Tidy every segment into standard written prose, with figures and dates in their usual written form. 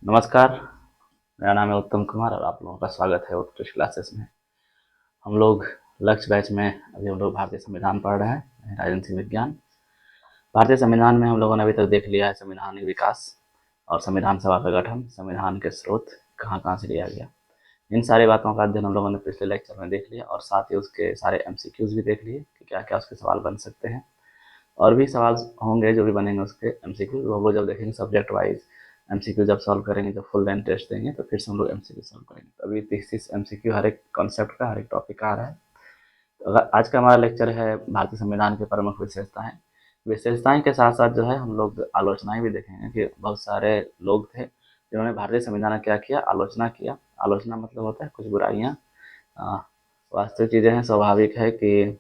नमस्कार। मेरा नाम है उत्तम कुमार और आप लोगों का स्वागत है उत्कृष्ट क्लासेस में। हम लोग लक्ष्य बैच में अभी हम लोग भारतीय संविधान पढ़ रहे हैं, राजनीतिक विज्ञान। भारतीय संविधान में हम लोगों ने अभी तक देख लिया है संवैधानिक विकास और संविधान सभा का गठन, संविधान के स्रोत कहाँ कहाँ से लिया गया। इन सारी बातों का अध्ययन हम लोगों ने पिछले लेक्चर में देख लिया और साथ ही उसके सारे MCQs भी देख लिए कि क्या क्या उसके सवाल बन सकते हैं। और भी सवाल होंगे जो भी बनेंगे उसके MCQ, वो हम लोग जब देखेंगे सब्जेक्ट वाइज MCQ जब सॉल्व करेंगे, जब फुल लेंथ टेस्ट देंगे तो फिर से हम लोग MCQ सॉल्व करेंगे। तो अभी 30 MCQ हर एक कॉन्सेप्ट का, हर एक टॉपिक का आ रहा है। तो अगर आज का हमारा लेक्चर है भारतीय संविधान के प्रमुख विशेषताएं। विशेषताएं के साथ साथ जो है हम लोग आलोचनाएं भी देखेंगे कि बहुत सारे लोग थे जिन्होंने भारतीय संविधान का क्या किया, आलोचना किया। आलोचना मतलब होता है कुछ बुराइयाँ, वास्तविक चीज़ें हैं, स्वाभाविक है कि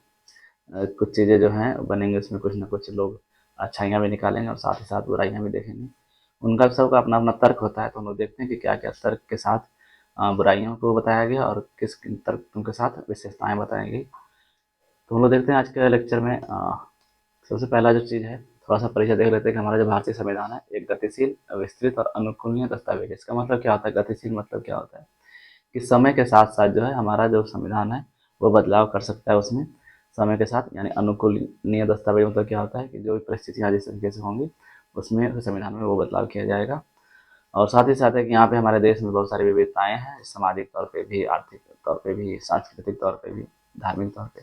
कुछ चीज़ें जो हैं बनेंगी, उसमें कुछ ना कुछ लोग अच्छाइयाँ भी निकालेंगे और साथ ही साथ बुराइयाँ भी देखेंगे। उनका सबका अपना अपना तर्क होता है, तो हम लोग देखते हैं कि क्या क्या तर्क के साथ बुराइयों को बताया गया और किस किन तर्कों के साथ विशेषताएं बताई गई। तो हम लोग देखते हैं आज के लेक्चर में सबसे पहला जो चीज़ है, थोड़ा सा परिचय देख लेते हैं कि हमारा जो भारतीय संविधान है एक गतिशील, विस्तृत और अनुकूलनीय दस्तावेज। इसका मतलब क्या होता है? गतिशील मतलब क्या होता है कि समय के साथ साथ जो है हमारा जो संविधान है वो बदलाव कर सकता है उसमें समय के साथ। यानी अनुकूलनीय दस्तावेज मतलब क्या होता है कि जो भी परिस्थितियाँ जिस तरीके से होंगी उसमें संविधान में वो बदलाव किया जाएगा। और साथ ही साथ है कि यहाँ पे हमारे देश में बहुत सारी विविधताएं हैं, सामाजिक तौर पे भी, आर्थिक तौर पे भी, सांस्कृतिक तौर पे भी, धार्मिक तौर पे।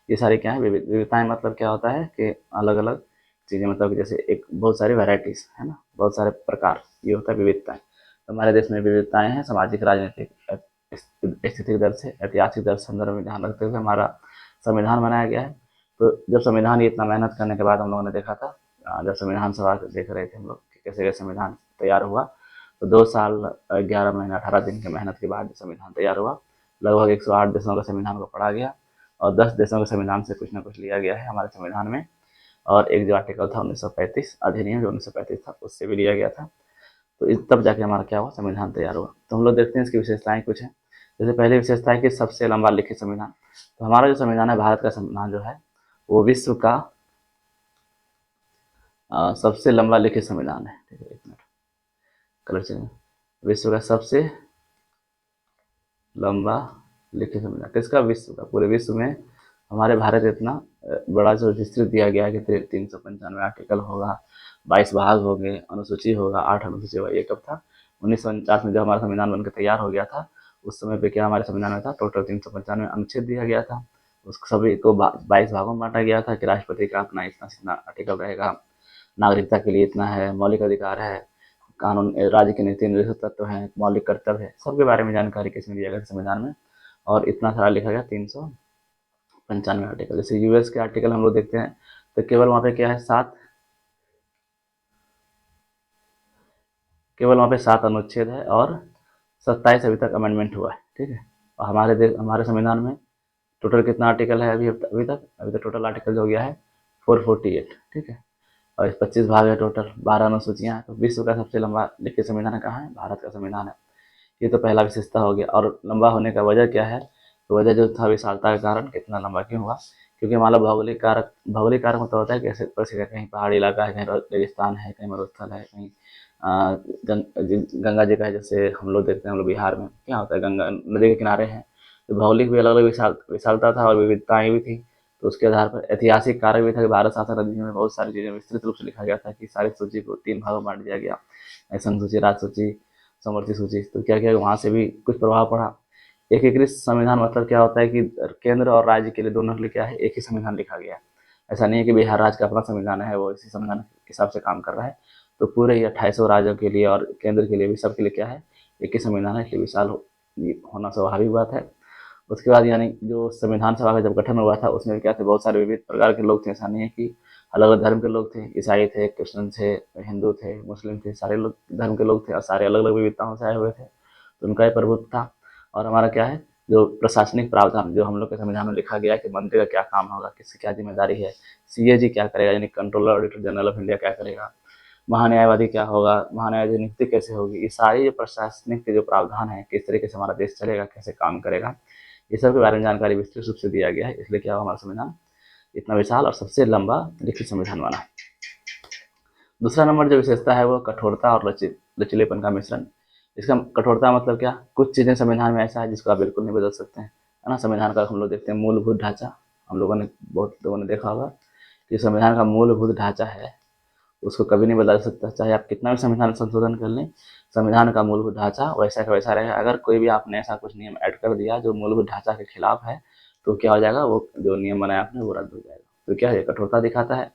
ये सारी क्या है विविधताएं, मतलब क्या होता है कि अलग अलग चीज़ें, मतलब कि जैसे एक बहुत सारी वेराइटीज़ है ना, बहुत सारे प्रकार, ये होता है विविधताएं। तो हमारे देश में विविधताएं हैं सामाजिक, राजनीतिक, स्थितिक दर से, ऐतिहासिक दर संदर्भ में ध्यान रखते हुए हमारा संविधान बनाया गया है। तो जब संविधान ये इतना मेहनत करने के बाद हम लोगों ने देखा था, जब संविधान सभा देख रहे थे हम लोग कि कैसे कैसे संविधान तैयार हुआ, तो 2 साल 11 महीना 18 दिन की मेहनत के बाद संविधान तैयार हुआ। लगभग 108 देशों का संविधान को पढ़ा गया और 10 देशों के संविधान से कुछ ना कुछ लिया गया है हमारे संविधान में। और एक जो आर्टिकल था 1935 अधिनियम जो 1935 था, उससे भी लिया गया था। तो तब जाके हमारा क्या हुआ, संविधान तैयार हुआ। तो हम लोग देखते हैं इसकी विशेषताएं कुछ हैं। जैसे पहली विशेषता है कि सबसे लंबा लिखित संविधान। तो हमारा जो संविधान है, भारत का संविधान जो है वो विश्व का सबसे लंबा लिखित संविधान है। ठीक है, एक मिनट, कलर चेंज। विश्व का सबसे लंबा लिखित संविधान किसका? विश्व का। पूरे विश्व में हमारे भारत इतना बड़ा जो विस्तृत दिया गया है कि 395 आर्टिकल होगा, 22 भाग होंगे, अनुसूची होगा, 8 अनुसूची होगा। ये कब था? 1949 में जब हमारा संविधान बनकर तैयार हो गया था, उस समय पे क्या हमारे संविधान में था, टोटल 395 अनुच्छेद दिया गया था। उस सभी को 22 भागों में बांटा गया था कि राष्ट्रपति का अपना इतना इतना आर्टिकल रहेगा, नागरिकता के लिए इतना है, मौलिक अधिकार है, कानून, राज्य के नीति निर्देशक तत्व हैं, मौलिक कर्तव्य है, सबके बारे में जानकारी किसमें दिया गया संविधान में। और इतना सारा लिखा गया, 395 आर्टिकल। जैसे US के आर्टिकल हम लोग देखते हैं तो केवल वहाँ पे क्या है, केवल वहाँ पे 7 अनुच्छेद है और 27 अभी तक अमेंडमेंट हुआ है। ठीक है। और हमारे संविधान में टोटल कितना आर्टिकल है अभी तक टोटल आर्टिकल जो हो गया है 448। ठीक है। और 25 भाग है, टोटल 12 अनुसूचियाँ हैं। तो विश्व का सबसे लंबा लिखित संविधान कहाँ है? भारत का संविधान है। ये तो पहला विशेषता हो गया। और लंबा होने का वजह क्या है? तो वजह जो था विशालता के कारण, कितना लंबा क्यों हुआ? क्योंकि मान लो भौगोलिक कारक मतलब होता है कि ऐसे कहीं पहाड़ी इलाका है, कहीं रेगिस्तान है, कहीं मरुस्थल है, कहीं गंगा जी का है। जैसे हम लोग देखते हैं, हम लोग बिहार में क्या होता है, गंगा नदी के किनारे हैं। तो भौगोलिक भी अलग अलग विशालता था और विविधताएं भी थी। तो उसके आधार पर ऐतिहासिक कारक भी था कि भारत शासन अधिनियम में बहुत सारी चीज़ें विस्तृत रूप से लिखा गया था कि सारी सूची को 3 भागों में बांट दिया गया, संघ सूची, राज सूची, समवर्ती सूची। तो क्या किया, वहाँ से भी कुछ प्रभाव पड़ा। एकीकृत संविधान मतलब क्या होता है कि केंद्र और राज्य के लिए, दोनों के लिए क्या है, एक ही संविधान लिखा गया है। ऐसा नहीं है कि बिहार राज्य का अपना संविधान है, वो इसी संविधान के हिसाब से काम कर रहा है। तो पूरे ही 28 राज्यों के लिए और केंद्र के लिए भी, सबके लिए क्या है, एक ही संविधान है, इसलिए विशाल होना स्वाभाविक बात है। उसके बाद यानी जो संविधान सभा का जब गठन हुआ था, उसमें क्या थे, बहुत सारे विविध प्रकार के लोग थे। ऐसा नहीं है कि अलग अलग धर्म के लोग थे, ईसाई थे, क्रिश्चियन थे, हिंदू थे, मुस्लिम थे, सारे लोग धर्म के लोग थे और सारे अलग अलग विविधताओं से आए हुए थे। तो उनका ही प्रभुत्व था। और हमारा क्या है, जो प्रशासनिक प्रावधान जो हम लोग के संविधान में लिखा गया है कि मंत्री का क्या काम होगा, किसकी क्या जिम्मेदारी है, CAG क्या करेगा, यानी controller auditor general of India क्या करेगा, महान्यायवादी क्या होगा, महान्यायवादी नियुक्ति कैसे होगी, ये सारी जो प्रशासनिक के जो प्रावधान है, किस तरीके से हमारा देश चलेगा, कैसे काम करेगा, ये सब के बारे में जानकारी विस्तृत रूप से दिया गया है। इसलिए क्या हुआ, हमारा संविधान इतना विशाल और सबसे लंबा लिखित संविधान बना। दूसरा नंबर जो विशेषता है वो कठोरता और लचीलेपन का मिश्रण। इसका कठोरता मतलब क्या, कुछ चीज़ें संविधान में ऐसा है जिसको आप बिल्कुल नहीं बदल सकते हैं, है ना। संविधान का हम लोग देखते हैं मूलभूत ढांचा, हम लोगों ने बहुत लोगों ने देखा होगा कि संविधान का मूलभूत ढांचा है उसको कभी नहीं बदल सकता, चाहे आप कितना भी संविधान संशोधन कर लें, संविधान का मूलभूत ढांचा वैसा का वैसा रहेगा। अगर कोई भी आपने ऐसा कुछ नियम ऐड कर दिया जो मूलभूत ढांचा के खिलाफ है, तो क्या हो जाएगा, वो जो नियम बनाया आपने वो रद्द हो जाएगा। तो क्या है, कठोरता दिखाता है,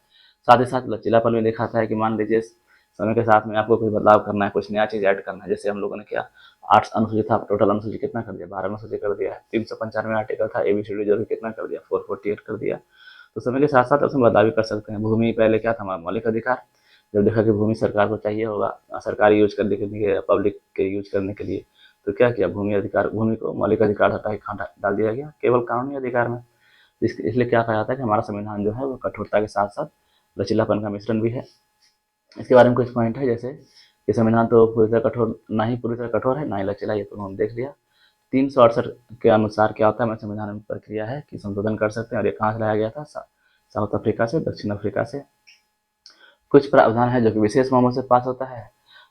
साथ ही साथ लचीलापन भी दिखाता है कि मान लीजिए समय के साथ में आपको कोई बदलाव करना है, कुछ नया चीज़ ऐड करना है। जैसे हम लोगों ने क्या, 8 अनुसूची था, टोटल अनुसूची कितना कर दिया, 12 अनुसूची कर दिया है। 395 आर्टिकल था, ABCD जो भी कितना कर दिया, 448 कर दिया। तो समय के साथ साथ उसमें बदलाव भी कर सकते हैं। भूमि पहले क्या था, हमारा मौलिक अधिकार, जब देखा कि भूमि सरकार को चाहिए होगा, सरकारी यूज करने के लिए, पब्लिक के यूज करने के लिए, तो क्या किया, भूमि अधिकार, भूमि को मौलिक अधिकार हटा के कहाँ डाल दिया गया, केवल कानूनी अधिकार में। इसलिए क्या कहा जाता है कि हमारा संविधान जो है वो कठोरता के साथ साथ लचीलापन का मिश्रण भी है। इसके बारे में कुछ पॉइंट है, जैसे कि संविधान तो पूरी तरह कठोर, ना ही पूरी तरह कठोर है, ना ही लचीला, ये तो हम देख लिया। 368 के अनुसार क्या होता है, हमारे संविधान में प्रक्रिया है कि संशोधन कर सकते हैं, और ये कहाँ से लाया गया था, साउथ अफ्रीका से, दक्षिण अफ्रीका से। कुछ प्रावधान है जो कि विशेष बहुमत से पास होता है,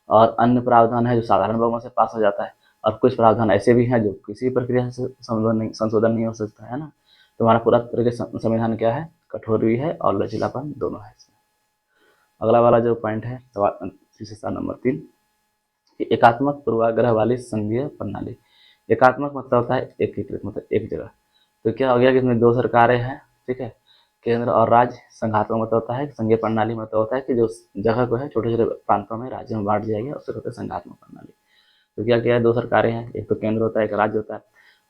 और अन्य प्रावधान है जो साधारण बहुमत से पास हो जाता है, और कुछ प्रावधान ऐसे भी हैं जो किसी प्रक्रिया से संशोधन नहीं हो सकता है ना। तो हमारा पूरा तरह के संविधान क्या है, कठोर भी है और लचीलापन दोनों है इसमें। अगला वाला जो पॉइंट है, विशेषता नंबर 3, एकात्मक पूर्वाग्रह वाली संघीय प्रणाली। एकात्मक मतलब होता है एकीकृत, मतलब एक जगह। तो क्या हो गया कि इसमें 2 सरकारें हैं, ठीक है, केंद्र और राज्य। संघात्मक मतलब होता है, संघीय प्रणाली मतलब होता है कि जो जगह को है छोटे छोटे प्रांतों में, राज्यों में बांट दिया गया, उससे होता है संघात्मक प्रणाली। तो क्या क्या है, 2 सरकारें हैं, एक तो केंद्र होता है, एक राज्य होता है,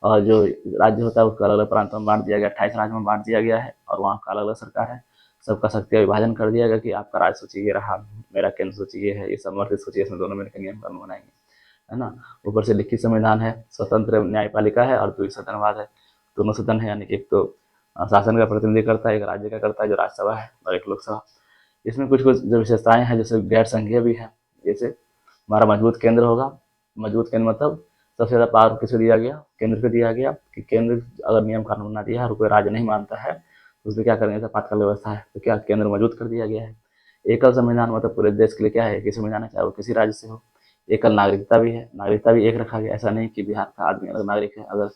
और जो राज्य होता है उसको अलग अलग प्रांतों में बांट दिया गया, 28 राज्यों में बांट दिया गया है, और वहाँ का अलग अलग सरकार है। सबका शक्ति विभाजन कर दिया गया कि आपका राज्य सूची ये रहा, मेरा केंद्र सूची ये है, ये समवर्तित सूची है, इसमें दोनों मिलकर नियम कानून बनाएंगे, है ना। ऊपर से लिखित संविधान है, स्वतंत्र न्यायपालिका है और द्विसदनवाद है। दोनों सदन है, यानी कि एक तो शासन का प्रतिनिधि करता है, एक राज्य का करता है जो राज्यसभा है, और एक लोकसभा। इसमें कुछ कुछ जो विशेषताएं हैं, जैसे गैर संघीय भी है। जैसे हमारा मजबूत केंद्र होगा, मजबूत केंद्र मतलब सबसे ज़्यादा पावर किसको दिया गया, केंद्र को दिया गया, कि केंद्र अगर नियम कानून बना दिया है और कोई राज्य नहीं मानता है तो उसमें क्या करेंगे, आपातकाल व्यवस्था है, तो क्या केंद्र मजबूत कर दिया गया है। एकल संविधान मतलब पूरे देश के लिए क्या है, एक ही संविधान है, चाहे वो किसी राज्य से हो। एकल नागरिकता भी है, नागरिकता भी एक रखा गया, ऐसा नहीं कि बिहार का आदमी अलग नागरिक है। अगर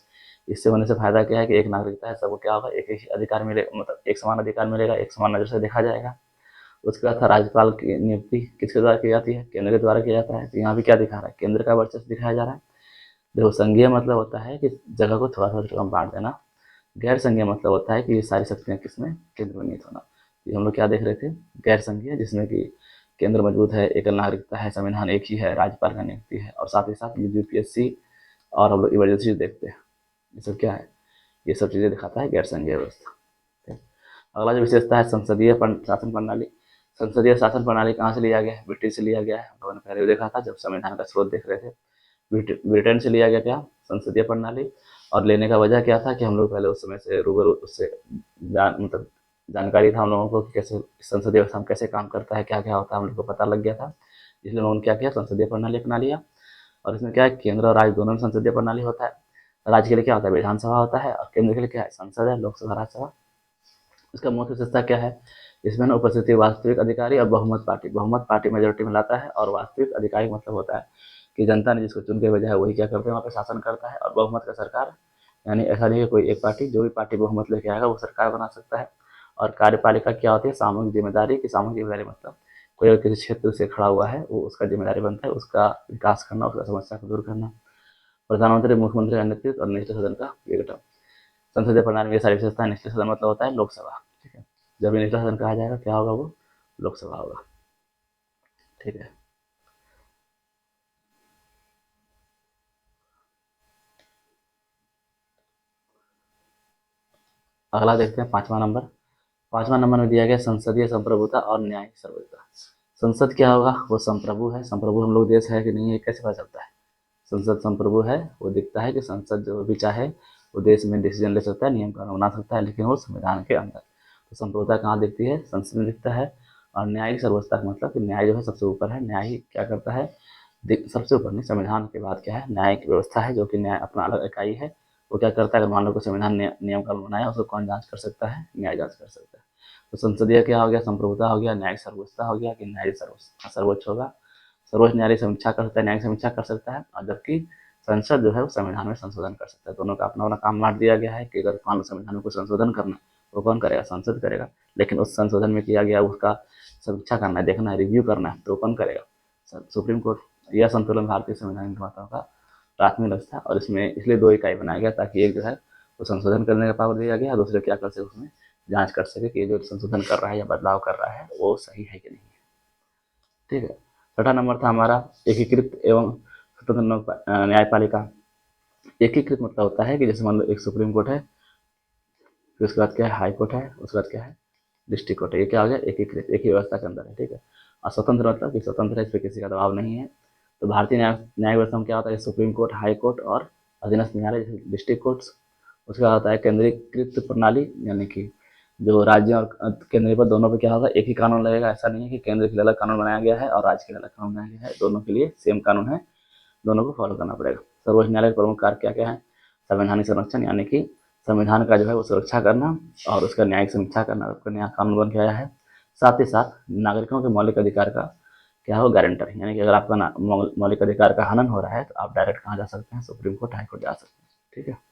इससे होने से फायदा क्या है कि एक नागरिकता है, सबको क्या होगा, एक ही अधिकार मिलेगा, मतलब एक समान अधिकार मिलेगा, एक समान नजर से देखा जाएगा। उसके बाद था राज्यपाल की नियुक्ति किसके द्वारा की जाती है, केंद्र के द्वारा किया जाता है। तो यहाँ भी क्या दिखा रहा है, केंद्र का वर्चस्व दिखाया जा रहा है। देखो, संघीय मतलब होता है कि जगह को थोड़ा थोड़ा बांट देना, गैर संघीय मतलब होता है कि ये सारी शक्तियाँ किसमें, केंद्र में निहित होना। ये हम लोग क्या देख रहे थे, गैर संघीय, जिसमें कि केंद्र मजबूत है, एकल नागरिकता है, संविधान एक ही है, राज्यपाल का नियुक्ति है, और साथ ही साथ यूपीएससी और हम लोग इमरजेंसी देखते हैं, ये सब क्या है, ये सब चीज़ें दिखाता है गैर संघीय व्यवस्था। ठीक है। अगला जो विशेषता है, संसदीय शासन प्रणाली। संसदीय शासन प्रणाली कहाँ से लिया गया है, ब्रिटिश से लिया गया है। हम लोगों ने पहले भी देखा था जब संविधान का स्रोत देख रहे थे, ब्रिटेन से लिया गया क्या, संसदीय प्रणाली। और लेने का वजह क्या था कि हम लोग पहले उस समय से रूबरू उससे मतलब जानकारी था हम लोगों को कि कैसे संसदीय व्यवस्था में कैसे काम करता है, क्या क्या होता है, हम लोग को पता लग गया था। इसलिए उन्होंने क्या किया, संसदीय प्रणाली अपना लिया। और इसमें क्या है, केंद्र और राज्य दोनों में संसदीय प्रणाली होता है। राज्य के लिए क्या होता है, विधानसभा होता है, और केंद्र के लिए क्या है, संसद है, लोकसभा, राज्यसभा। इसका मुख्य विशेषता क्या है, इसमें ना उपस्थिति वास्तविक अधिकारी और बहुमत पार्टी, बहुमत पार्टी मेजोरिटी में लाता है, और वास्तविक अधिकारी मतलब होता है कि जनता ने जिसको चुन के भेजा है वही क्या करते हैं, वहाँ पे शासन करता है। और बहुमत का सरकार, यानी ऐसा नहीं है कोई एक पार्टी, जो भी पार्टी बहुमत लेके आएगा वो सरकार बना सकता है। और कार्यपालिका क्या होती है, सामूहिक जिम्मेदारी की, सामूहिक जिम्मेदारी मतलब कोई अगर किसी क्षेत्र से खड़ा हुआ है वो उसका जिम्मेदारी बनता है उसका विकास करना, उसका समस्या को दूर करना। प्रधानमंत्री, मुख्यमंत्री का नेतृत्व और निचले सदन का विघटन। संसदीय प्रणाली में ये सारी विशेषताएं। निचले सदन मतलब होता है लोकसभा, ठीक है। जब ये निचला सदन कहा जाएगा क्या होगा, वो लोकसभा होगा, ठीक है। अगला देखते हैं 5वां नंबर। 5वां नंबर में दिया गया संसदीय संप्रभुता और न्यायिक सर्वोच्चता। संसद क्या होगा, वो संप्रभु है। संप्रभु हम लोग देश है कि नहीं है कैसे पता चलता है, संसद संप्रभु है, वो दिखता है कि संसद जो भी चाहे वो देश में डिसीजन ले सकता है, नियम कानून बना सकता है, लेकिन वो संविधान के अंदर। तो संप्रभुता कहाँ दिखती है, संसद में दिखता है। और न्यायिक सर्वोच्चता का मतलब कि न्याय जो है सबसे ऊपर है, न्याय ही क्या करता है, सबसे ऊपर नहीं, संविधान के बाद क्या है, न्यायिक व्यवस्था है, जो कि न्याय अपना अलग इकाई है। वो क्या करता है, अगर मान लो कोई संविधान नियम कानून बनाया, उसको कौन जांच कर सकता है, न्याय जांच कर सकता है। तो संसदीय क्या हो गया, संप्रभुता हो गया, न्यायिक सर्वोच्चता हो गया कि न्याय सर्वोच्च होगा। सर्वोच्च न्यायालय समीक्षा कर सकता है, न्यायिक समीक्षा कर सकता है, और जबकि संसद जो है वो संविधान में संशोधन कर सकता है। दोनों का अपना अपना काम बांट दिया गया है कि अगर कानून संविधान में कोई संशोधन करना है वो कौन करेगा, संसद करेगा। लेकिन उस संशोधन में किया गया उसका समीक्षा करना है, देखना है, रिव्यू करना है, तो कौन करेगा, सुप्रीम कोर्ट। यह संतुलन भारतीय संविधान निर्माताओं का प्राथमिक लक्ष्य था, और इसमें इसलिए दो इकाई बनाया गया ताकि एक जो है वो संशोधन करने का पावर दिया गया, दूसरे क्या कर सके, उसमें जांच कर सके कि ये जो संशोधन कर रहा है या बदलाव कर रहा है वो सही है कि नहीं है। ठीक है। छठा नंबर था हमारा एकीकृत एवं स्वतंत्र न्यायपालिका। एकीकृत मतलब होता है कि जैसे मान लो एक सुप्रीम कोर्ट है, फिर उसके बाद क्या है हाई कोर्ट है, उसके बाद क्या है डिस्ट्रिक्ट कोर्ट है। ये क्या हो गया, एकीकृत, एक ही व्यवस्था के अंदर है। ठीक है। और स्वतंत्र मतलब कि स्वतंत्र है, इस पर किसी का दबाव नहीं है। तो भारतीय न्याय व्यवस्था में क्या होता है, सुप्रीम कोर्ट, हाई कोर्ट और अधीनस्थ न्यायालय जैसे डिस्ट्रिक्ट कोर्ट्स। उसके बाद होता है केंद्रीकृत प्रणाली, यानी कि जो राज्य और केंद्र पर दोनों पे क्या होगा, एक ही कानून लगेगा। ऐसा नहीं है कि केंद्र के लिए अलग कानून बनाया गया है और राज्य के लिए अलग कानून बनाया गया है, दोनों के लिए सेम कानून है, दोनों को फॉलो करना पड़ेगा। सर्वोच्च न्यायालय के प्रमुख कार्य क्या क्या है, संवैधानिक संरक्षण, यानी कि संविधान का जो है वो सुरक्षा करना और उसका न्यायिक समीक्षा करना, उसका नया कानून बन के आया है। साथ ही साथ नागरिकों के मौलिक अधिकार का क्या हो, गारंटर, यानी कि अगर आपका मौलिक अधिकार का हनन हो रहा है तो आप डायरेक्ट कहाँ जा सकते हैं, सुप्रीम कोर्ट, हाई कोर्ट जा सकते हैं। ठीक है।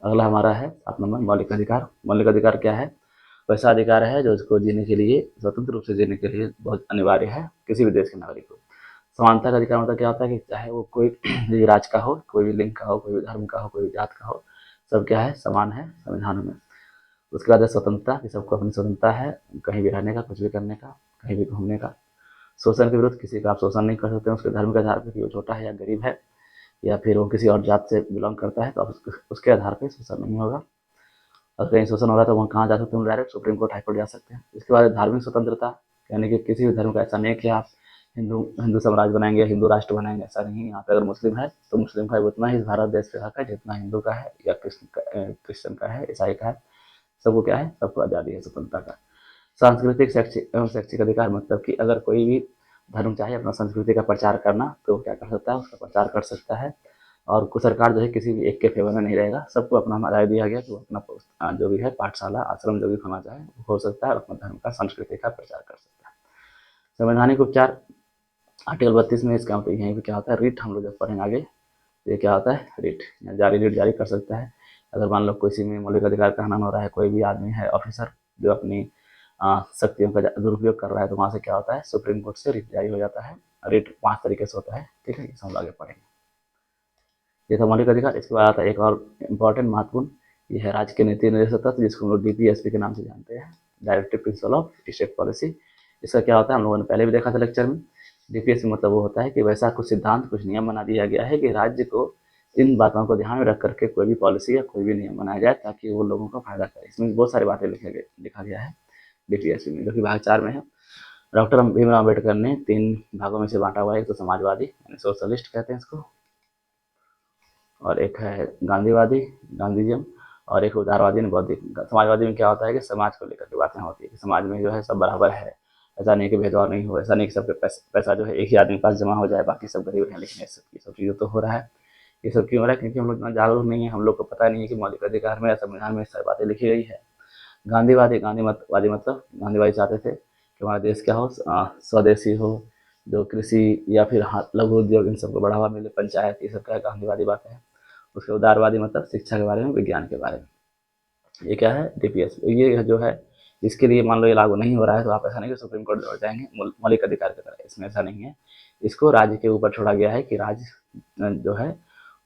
अगला हमारा है 7 नंबर मौलिक अधिकार। मौलिक अधिकार क्या है, वैसा अधिकार है जो इसको जीने के लिए, स्वतंत्र रूप से जीने के लिए बहुत अनिवार्य है किसी भी देश के नागरिक को। समानता का अधिकार मतलब क्या होता है कि चाहे वो कोई भी राज्य का हो, कोई भी लिंग का हो, कोई भी धर्म का हो, कोई भी जात का हो, सब क्या है, समान है संविधान में। उसके बाद है स्वतंत्रता, कि सबको अपनी स्वतंत्रता है कहीं भी रहने का, कुछ भी करने का, कहीं भी घूमने का। शोषण के विरुद्ध, किसी का आप शोषण नहीं कर सकते उसके धर्म के आधार पर कि वो छोटा है या गरीब है या फिर वो किसी और जात से बिलोंग करता है, तो आप उसके आधार पर शोषण नहीं होगा। और कहीं शोषण हो रहा है तो वहाँ कहाँ जा सकते हैं, direct supreme court, high court जा सकते हैं। इसके बाद धार्मिक स्वतंत्रता, यानी कि किसी भी धर्म का ऐसा नहीं है कि आप हिंदू हिंदू साम्राज्य बनाएंगे, हिंदू राष्ट्र बनाएंगे, ऐसा नहीं है। यहाँ पे अगर मुस्लिम है तो मुस्लिम का उतना ही भारत देश का हक है जितना हिंदू का है या क्रिश्चियन का है, ईसाई का है, सबको क्या है, सबको आज़ादी है, स्वतंत्रता का। सांस्कृतिक शैक्षिक एवं शैक्षिक अधिकार मतलब कि अगर कोई भी धर्म चाहे अपना संस्कृति का प्रचार करना तो क्या कर सकता है, उसका प्रचार कर सकता है। और सरकार जो है किसी भी एक के फेवर में नहीं रहेगा, सबको अपना राय दिया गया कि वो अपना जो भी है पाठशाला, आश्रम जो भी खोलना चाहे वो हो सकता है और अपना धर्म का, संस्कृति का प्रचार कर सकता है। संवैधानिक उपचार, आर्टिकल 32 में इसका मतलब यहीं पे क्या होता है, रिट, हम लोग जब पढ़ेंगे आगे, ये क्या होता है, रिट, रिट जारी कर सकता है। अगर मान लो किसी में मौलिक अधिकार का हनन हो रहा है, कोई भी आदमी है, ऑफिसर जो अपनी शक्तियों का दुरुपयोग कर रहा है, तो वहाँ से क्या होता है, सुप्रीम कोर्ट से रिट जारी हो जाता है। रिट 5 तरीके से होता है। ठीक है, हम आगे पढ़ेंगे। ये था मौलिक अधिकार। इसके बाद आता है एक और इम्पॉर्टेंट महत्वपूर्ण, ये है राज्य के नीति निर्देशक तत्व, जिसको हम लोग डीपीएसपी के नाम से जानते हैं, directive principle of state policy. इसका क्या होता है, हम लोगों ने पहले भी देखा था लेक्चर में। डीपीएसपी मतलब वो होता है कि वैसा कुछ सिद्धांत, कुछ नियम बना दिया गया है कि राज्य को इन बातों को ध्यान में रख करके कोई भी पॉलिसी या कोई भी नियम बनाया जाए ताकि वो लोगों को फायदा करे। इसमें बहुत सारी बातें लिखा गया है डीपीएसपी में, जो कि भाग 4 में है। डॉक्टर भीमराव अम्बेडकर ने 3 भागों में से बांटा हुआ है। एक तो समाजवादी, यानी सोशलिस्ट कहते हैं इसको, और एक है गांधीवादी, गांधीजम, और एक उदारवादी, बौद्धिक। समाजवादी में क्या होता है कि समाज को लेकर के बातें होती है कि समाज में जो है सब बराबर है, ऐसा नहीं कि भेदभाव नहीं हो, ऐसा नहीं कि सबके पैसा जो है एक ही आदमी के पास जमा हो जाए, बाकी सब गरीब हैं। लेकिन ये सब चीज़ें तो हो रहा है। ये सब क्यों हो रहा है, क्योंकि हम लोग इतना जागरूक नहीं है, हम लोग को पता नहीं है कि मौलिक अधिकार में या संविधान में इस सारी बातें लिखी गई है। गांधीवादी, गांधीवादी मतलब गांधीवादी चाहते थे कि हमारा देश क्या हो, स्वदेशी हो, जो कृषि या फिर लघु उद्योग, इन सबको बढ़ावा मिले, पंचायत, ये सब क्या गांधीवादी बातें हैं। उसके उदारवादी मतलब शिक्षा के बारे में, विज्ञान के बारे में। ये क्या है, डीपीएस, ये जो है इसके लिए मान लो ये लागू नहीं हो रहा है तो आप ऐसा नहीं कि सुप्रीम कोर्ट दौड़ जाएंगे मौलिक अधिकार की तरह, इसमें ऐसा नहीं है। इसको राज्य के ऊपर छोड़ा गया है कि राज्य जो है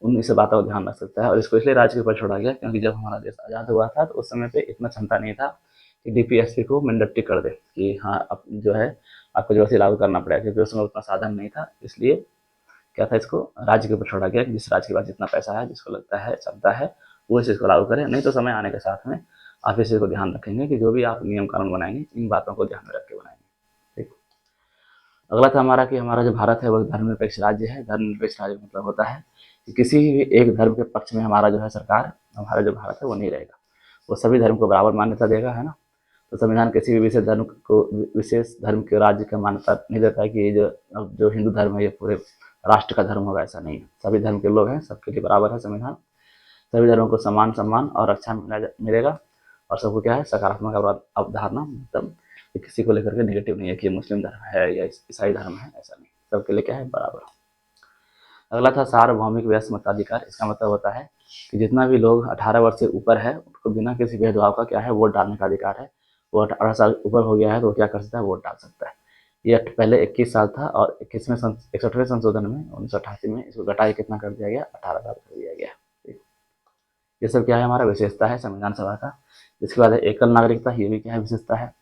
उन इस बातों का ध्यान रख सकता है। और इसको इसलिए राज्य के ऊपर छोड़ा गया क्योंकि जब हमारा देश आज़ाद हुआ था तो उस समय पे इतना क्षमता नहीं था कि डीपीएसपी को मैंडेटरी कर दे कि हाँ अब जो है आपको जो है लागू करना पड़ेगा, क्योंकि उस समय उतना साधन नहीं था। इसलिए क्या था, इसको राज्य के ऊपर छोड़ा गया कि जिस राज्य के पास जितना पैसा है, जिसको लगता है, क्षमता है, वो इस चीज़ को लागू करे। नहीं तो समय आने के साथ में आप इस चीज़ को ध्यान रखेंगे कि जो भी आप नियम कानून बनाएंगे इन बातों को ध्यान में रख के बनाएंगे। ठीक। अगला था हमारा कि हमारा जो भारत है वो धर्मनिरपेक्ष राज्य है। धर्मनिरपेक्ष राज्य मतलब होता है कि किसी भी एक धर्म के पक्ष में हमारा जो है सरकार, हमारा जो भारत है वो नहीं रहेगा, वो सभी धर्म को बराबर मान्यता देगा, है ना। तो संविधान किसी भी विशेष धर्म को, विशेष धर्म के राज्य का मान्यता नहीं देता है कि ये जो हिंदू धर्म है ये पूरे राष्ट्र का धर्म होगा, ऐसा नहीं है। सभी धर्म के लोग हैं, सबके लिए बराबर है संविधान। सभी धर्मों को समान सम्मान और रक्षा मिलेगा, और सबको क्या है, सकारात्मक अवधारणा, मतलब किसी को लेकर के नेगेटिव नहीं है कि मुस्लिम धर्म है या ईसाई धर्म है, ऐसा नहीं। सबके लिए क्या है, बराबर। अगला था सार्वभौमिक वयस्क मताधिकार। इसका मतलब होता है कि जितना भी लोग 18 वर्ष से ऊपर है उनको बिना किसी भेदभाव का क्या है, वोट डालने का अधिकार है। वो 18 साल ऊपर हो गया है तो वो क्या कर सकता है, वोट डाल सकता है। ये पहले 21 साल था और 61वें संशोधन में 1988 में इसको घटाई कितना कर दिया गया, 18 साल कर दिया गया। ये सब क्या है, हमारा विशेषता है संविधान सभा का। इसके बाद है एकल नागरिकता, ये भी क्या है, विशेषता है।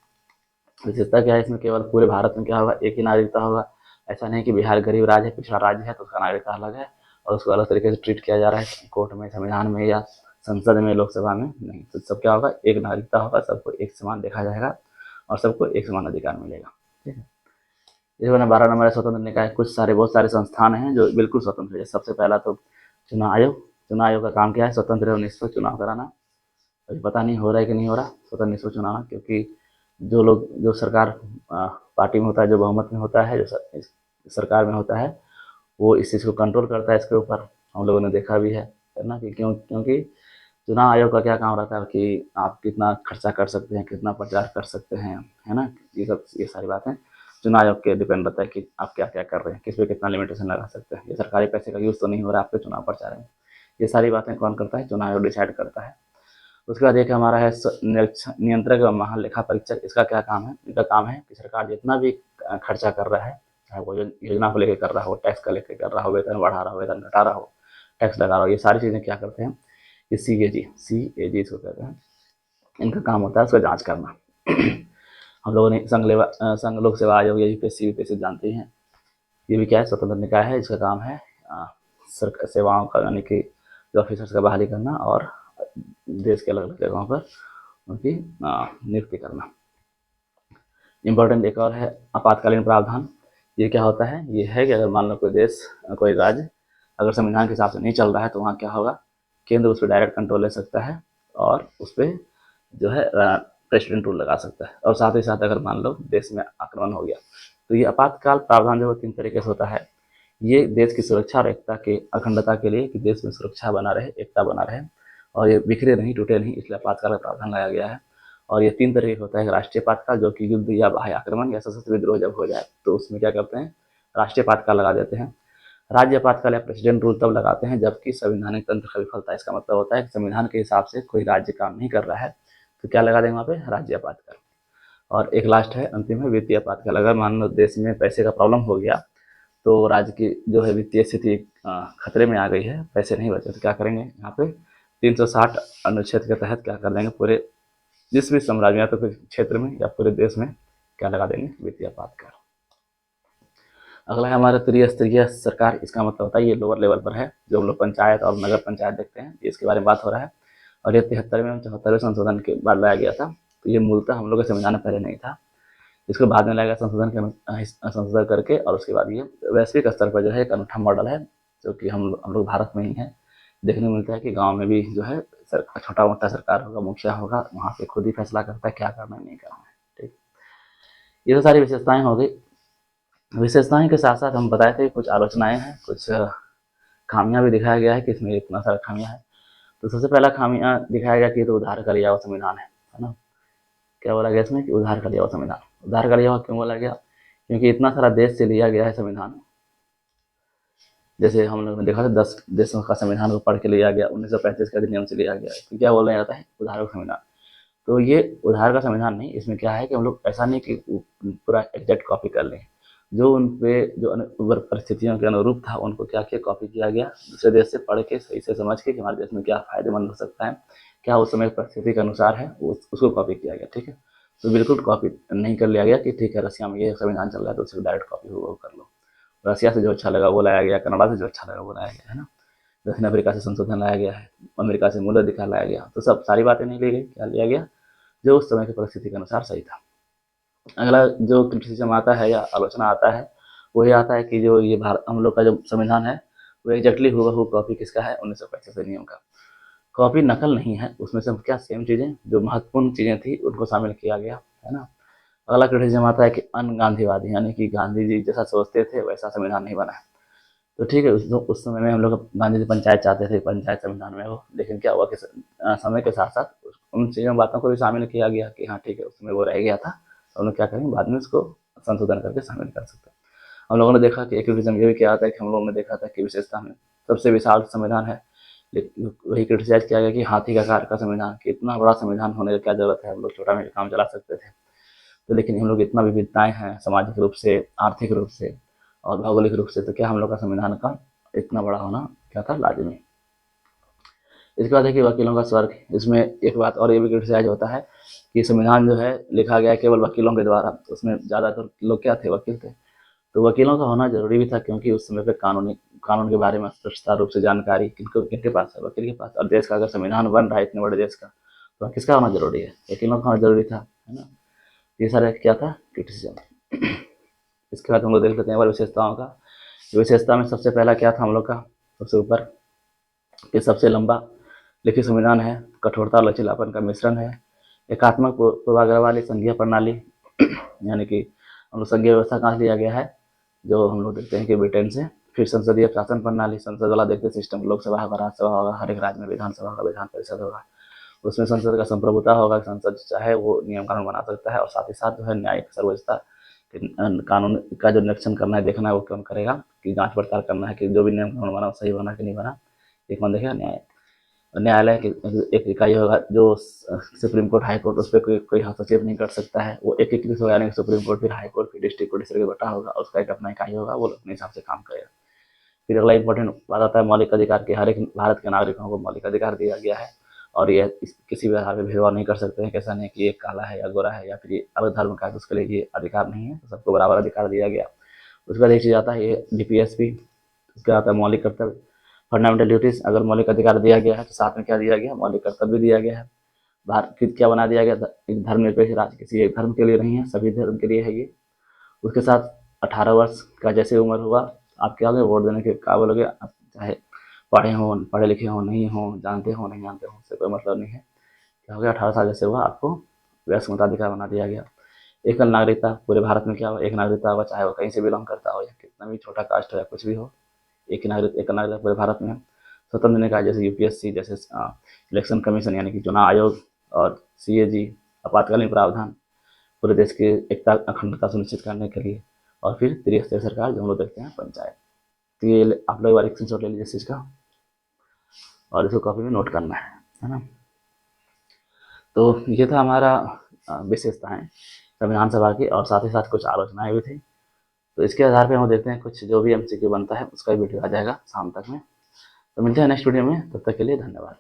विशेषता क्या है, इसमें केवल पूरे भारत में क्या होगा, एक ही नागरिकता होगा। ऐसा नहीं कि बिहार गरीब राज्य है, पिछड़ा राज्य है तो उसका नागरिकता अलग है और उसको अलग तरीके से ट्रीट किया जा रहा है कोर्ट में, संविधान में या संसद में, लोकसभा में, नहीं। तो सब क्या होगा, एक नागरिकता होगा, सबको एक समान देखा जाएगा और सबको एक समान अधिकार मिलेगा। ठीक है। इस 12 नंबर स्वतंत्र निकाय। बहुत सारे संस्थान हैं जो बिल्कुल स्वतंत्र है। सबसे पहला तो चुनाव आयोग। चुनाव आयोग का काम क्या है, स्वतंत्र और निष्पक्ष चुनाव कराना। अभी पता नहीं हो रहा है कि नहीं हो रहा स्वतंत्र निष्पक्ष चुनाव, क्योंकि जो सरकार पार्टी में होता है, जो बहुमत में होता है, जो सरकार में होता है, वो इस चीज़ को कंट्रोल करता है। इसके ऊपर हम लोगों ने देखा भी है ना कि क्योंकि चुनाव आयोग का क्या काम रहता है कि आप कितना खर्चा कर सकते हैं, कितना प्रचार कर सकते हैं, है ना। ये सारी बातें चुनाव आयोग के डिपेंड रहता है कि आप क्या क्या कर रहे हैं, किस पे कितना लिमिटेशन लगा सकते हैं। ये सरकारी पैसे का यूज़ तो नहीं हो रहा है आपके चुनाव प्रचार में। ये सारी बातें कौन करता है, चुनाव आयोग डिसाइड करता है। उसके बाद एक हमारा है नियंत्रक व महालेखा परीक्षक। इसका क्या काम है, इनका काम है कि सरकार जितना भी खर्चा कर रहा है, चाहे वो योजना को लेकर कर रहा हो, टैक्स का लेकर कर रहा हो, वेतन बढ़ा रहा हो, वेतन घटा रहा हो, टैक्स लगा रहा हो, ये सारी चीज़ें क्या करते हैं, ये सी ए जी इसको कहते हैं। इनका काम होता है उसका जांच करना। हम लोगों ने संघ लोक सेवा आयोग या यूपीएससी जानते हैं। ये भी क्या है, स्वतंत्र निकाय है। इसका काम है सेवाओं का, यानी कि जो ऑफिसर्स का बहाली करना और देश के अलग अलग जगहों पर उनकी नियुक्ति करना। इम्पोर्टेंट एक और है आपातकालीन प्रावधान। ये क्या होता है, ये है कि अगर मान लो कोई देश, कोई राज्य अगर संविधान के हिसाब से नहीं चल रहा है तो वहाँ क्या होगा, केंद्र उस पर डायरेक्ट कंट्रोल ले सकता है और उस पर जो है प्रेसिडेंट रूल लगा सकता है। और साथ ही साथ अगर मान लो देश में आक्रमण हो गया तो ये आपातकाल प्रावधान जो है 3 तरीके से होता है। ये देश की सुरक्षा और एकता के, अखंडता के लिए, कि देश में सुरक्षा बना रहे, एकता बना रहे और ये बिखरे नहीं, टूटे नहीं, इसलिए आपातकाल का प्रावधान लाया गया है। और ये 3 तरीके का होता है। राष्ट्रीय आपातकाल, जो कि युद्ध या बाह्य आक्रमण या सशस्त्र विद्रोह जब हो जाए तो उसमें क्या करते हैं, राष्ट्रीय आपातकाल लगा देते हैं। राज्य आपातकाल या प्रेसिडेंट रूल तब लगाते हैं जबकि संवैधानिक तंत्र का विफलता है। इसका मतलब होता है कि संविधान के हिसाब से कोई राज्य काम नहीं कर रहा है तो क्या लगा देंगे वहाँ पे, राज्य आपातकाल। और एक लास्ट है, अंतिम है वित्तीय आपातकाल। अगर मान लो देश में पैसे का प्रॉब्लम हो गया तो राज्य की जो है वित्तीय स्थिति खतरे में आ गई है, पैसे नहीं बचे तो क्या करेंगे, यहाँ पे 360 अनुच्छेद के तहत क्या कर देंगे, पूरे जिस भी साम्राज्य या तो फिर क्षेत्र में या पूरे देश में क्या लगा देंगे, वित्तीय आपातकाल। अगला है हमारा त्रिस्तरीय सरकार। इसका मतलब होता है ये लोअर लेवल पर है, जो हम लोग पंचायत और नगर पंचायत देखते हैं, इसके बारे में बात हो रहा है। और ये 73वें और 74वें संशोधन के बाद लाया गया था। तो ये मूलतः हम लोग के संविधान में पहले नहीं था, इसको बाद में लाया गया संशोधन करके। और उसके बाद ये वैश्विक स्तर पर जो है एक अनूठा मॉडल है, जो कि हम लोग भारत में ही है। देखने को मिलता है कि गांव में भी जो है छोटा मोटा सरकार होगा, मुखिया होगा, वहाँ पे खुद ही फैसला करता है क्या करना है नहीं करना है। ठीक, ये तो सारी विशेषताएं हो गई। विशेषताएं के साथ साथ हम बताए थे कुछ आलोचनाएं हैं, कुछ खामियां भी दिखाया गया है कि इसमें इतना सारा खामियां है। तो सबसे पहला खामियां दिखाया गया कि तो उधार का लिया हुआ संविधान है ना। क्या बोला गया इसमें कि उधार का लिया हुआ संविधान। उधार का लिया हुआ क्यों बोला गया, क्योंकि इतना सारा देश से लिया गया है संविधान। जैसे हम लोगों ने देखा था 10 देशों का संविधान को पढ़ के लिया गया, 1935 का अधिनियम से लिया गया, तो क्या बोला जाता है, उधार का संविधान। तो ये उधार का संविधान नहीं, इसमें क्या है कि हम लोग ऐसा नहीं कि पूरा एग्जैक्ट कॉपी कर लें, जो उन पे जो परिस्थितियों के अनुरूप था उनको क्या किया, कॉपी किया गया, दूसरे देश से पढ़ के सही से समझ के कि हमारे देश में क्या फायदेमंद हो सकता है, क्या उस समय परिस्थिति के अनुसार है, उसको कॉपी किया गया। ठीक है, तो बिल्कुल कॉपी नहीं कर लिया गया कि ठीक है रसिया में ये संविधान चल रहा है तो उसको डायरेक्ट कॉपी हो कर लो। रसिया से जो अच्छा लगा वो लाया गया, कनाडा से जो अच्छा लगा वो लाया गया, है ना। दक्षिण अफ्रीका से संशोधन लाया गया है, अमेरिका से मूल अधिकार लाया गया, तो सब सारी बातें नहीं ली गई, क्या लिया गया जो उस समय की परिस्थिति के अनुसार सही था। अगला जो क्रिटिसिज्म आता है या आलोचना आता है वही आता है कि जो ये हम लोग का जो संविधान है वो एग्जैक्टली हुबहू कॉपी किसका है, 1935 अधिनियम का। कॉपी नकल नहीं है, उसमें से क्या सेम चीज़ें जो महत्वपूर्ण चीज़ें थी उनको शामिल किया गया, है ना। अगला क्रिटिसिज्म आता है कि अन गांधीवादी, यानी कि गांधी जी जैसा सोचते थे वैसा संविधान नहीं बना है। तो ठीक है, उस समय में हम लोग गांधी जी पंचायत चाहते थे, पंचायत संविधान में हो, लेकिन क्या हुआ कि समय के साथ साथ उन चीज़ों बातों को भी शामिल किया गया कि हाँ ठीक है उसमें वो रह गया था, तो हम लोग क्या करेंगे बाद में उसको संशोधन करके शामिल कर सकते हैं। हम लोगों ने देखा कि क्रिटिसिज्म ये भी क्या आता है कि हम लोगों ने देखा था कि विशेषता में सबसे विशाल संविधान है, लेकिन वही क्रिटिसाइज किया गया कि हाथी का आकार का संविधान, कि इतना बड़ा संविधान होने की क्या जरूरत है, हम लोग छोटा में काम चला सकते थे। तो लेकिन हम लोग इतना विविधताएं हैं सामाजिक रूप से, आर्थिक रूप से और भौगोलिक रूप से, तो क्या हम लोग का संविधान का इतना बड़ा होना क्या था लाजमी। इसके बाद देखिए वकीलों का स्वर्ग, इसमें एक बात और ये भी क्रिटिसाइज होता है कि संविधान जो है लिखा गया है केवल वकीलों के द्वारा, तो उसमें ज़्यादातर लोग क्या थे, वकील थे। तो वकीलों का होना जरूरी भी था, क्योंकि उस समय पे कानून के बारे में स्पष्टता रूप से जानकारी किनके पास है, वकील के पास। और देश का अगर संविधान बन रहा है इतने बड़े देश का, तो किसका होना जरूरी है, वकीलों का होना जरूरी था, है ना। ये सारा क्या था, क्रिटिसिज्म। इसके बाद हम लोग देख लेते हैं विशेषताओं का। विशेषता में सबसे पहला क्या था हम लोग का, सबसे ऊपर कि सबसे लंबा लिखित संविधान है, कठोरता और लचीलापन का मिश्रण है, एकात्मक पूर्वाग्रह वाली संघीय प्रणाली, यानी कि हम लोग संघीय व्यवस्था कहाँ लिया गया है, जो हम लोग देखते हैं कि ब्रिटेन से। फिर संसदीय शासन प्रणाली, संसद वाला देखते सिस्टम, लोकसभा होगा, राज्यसभा होगा, हर एक राज्य में विधानसभा होगा, विधान परिषद होगा, उसमें संसद का संप्रभुता होगा, संसद चाहे वो नियम कानून बना सकता है। और साथ ही साथ जो है न्यायिक सर्वोच्चता, कानून का जो निरीक्षण करना है, देखना है वो कौन करेगा, कि जांच पड़ताल करना है कि जो भी नियम कानून बना सही बना कि नहीं बना, ये कौन देखेगा, न्यायालय की एक इकाई होगा जो सुप्रीम कोर्ट, हाई कोर्ट, उस पर कोई हस्तक्षेप नहीं कर सकता है, वो एकीकृत होगा, यानी सुप्रीम कोर्ट, फिर हाई कोर्ट, फिर डिस्ट्रिक्ट कोर्ट, इस तरह बटा होगा, उसका एक अपना इकाई होगा, वो अपने हिसाब से काम करेगा। फिर अगला इंपॉर्टेंट बात आता है मौलिक अधिकार के, हर एक भारत के नागरिकों को मौलिक अधिकार दिया गया है, और ये किसी भी आधार पर भेदभाव नहीं कर सकते हैं, कैसा नहीं कि ये काला है या गोरा है या फिर ये अलग धर्म का है, तो उसके लिए ये अधिकार नहीं है, तो सबको बराबर अधिकार दिया गया। उसके बाद एक चीज़ आता है ये डीपीएसपी, उसके आता है मौलिक कर्तव्य, फंडामेंटल ड्यूटीज। अगर मौलिक अधिकार दिया गया है तो साथ में क्या दिया गया, मौलिक कर्तव्य दिया गया है। भारत क्या बना दिया गया, एक धर्मनिरपेक्ष राज्य किसी एक धर्म के लिए नहीं है, सभी धर्म के लिए है ये। उसके साथ 18 वर्ष का जैसे उम्र हुआ, आप क्या हो गए, वोट देने के काबिल हो गए, आप चाहे पढ़े हों, पढ़े लिखे हों, नहीं हों, जानते हों, नहीं जानते हों, उससे कोई मतलब नहीं है। क्या हो गया, 18 साल जैसे हुआ आपको वयस्क मताधिकार बना दिया गया। एकल नागरिकता, पूरे भारत में क्या हो, एक नागरिकता होगा, चाहे वो कहीं से बिलोंग करता हो या कितना भी छोटा कास्ट हो या कुछ भी हो, एक ही नागरिक, एक नागरिकता पूरे भारत में। स्वतंत्र निकाय जैसे यूपीएससी, जैसे इलेक्शन कमीशन यानी कि चुनाव आयोग, और सीएजी, आपातकालीन प्रावधान, पूरे देश की एकता अखंडता सुनिश्चित करने के लिए। और फिर त्रिस्तरीय सरकार, जो हम लोग देखते हैं पंचायत। तो ये आप लोग एक बार एक स्क्रीनशॉट ले लीजिए इस चीज़ का, और इसको कॉपी में नोट करना है ना। तो ये था हमारा विशेषताएं संविधान सभा की, और साथ ही साथ कुछ आलोचनाएं भी थी। तो इसके आधार पे हम देखते हैं कुछ जो भी एमसीक्यू बनता है उसका वीडियो आ जाएगा शाम तक में। तो मिलते हैं नेक्स्ट वीडियो में, तब तक के लिए धन्यवाद।